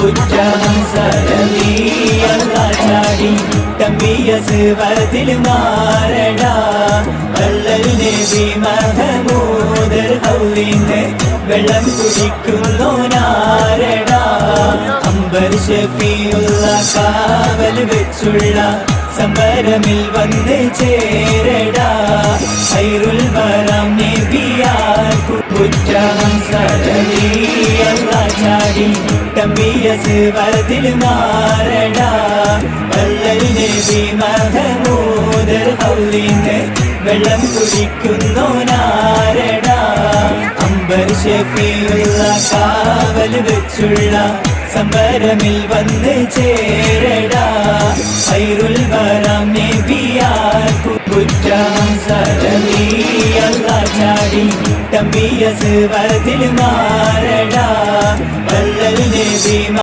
കുറ്റം സരളി അല്ലാ ചാടി തമ്പിയസുവതിൽ മാറടാ വല്ലൽ നബി മഹമൂദർ ഹൗലിന്ന് വെള്ളം കുടിക്കുന്നോനാരടാ അംബർ ഷഫീഉള്ള കാവൽ വെച്ചുള്ള സംബരമിൽ വന്ന് ചേരടാ ഖൈറുൽ വറം നബിയാർ കുറ്റം സരളി അല്ലാ ചാടി തമ്പിയസുവതിൽ മാറടാ വല്ലൽ നബി മഹമൂദർ ഹൗലിന്ന് വെള്ളം കുടിക്കുന്നോനാരടാ അംബർ ഷഫീഉള്ള കാവൽ വെച്ചുള്ള സംബരമിൽ വന്ന് ചേരടാ ഖൈറുൽ വറം നബിയാർ കുറ്റം സരളി അല്ലാ ചാടി തമ്പിയസുവതിൽ മാറടാ വല്ലൽ നബി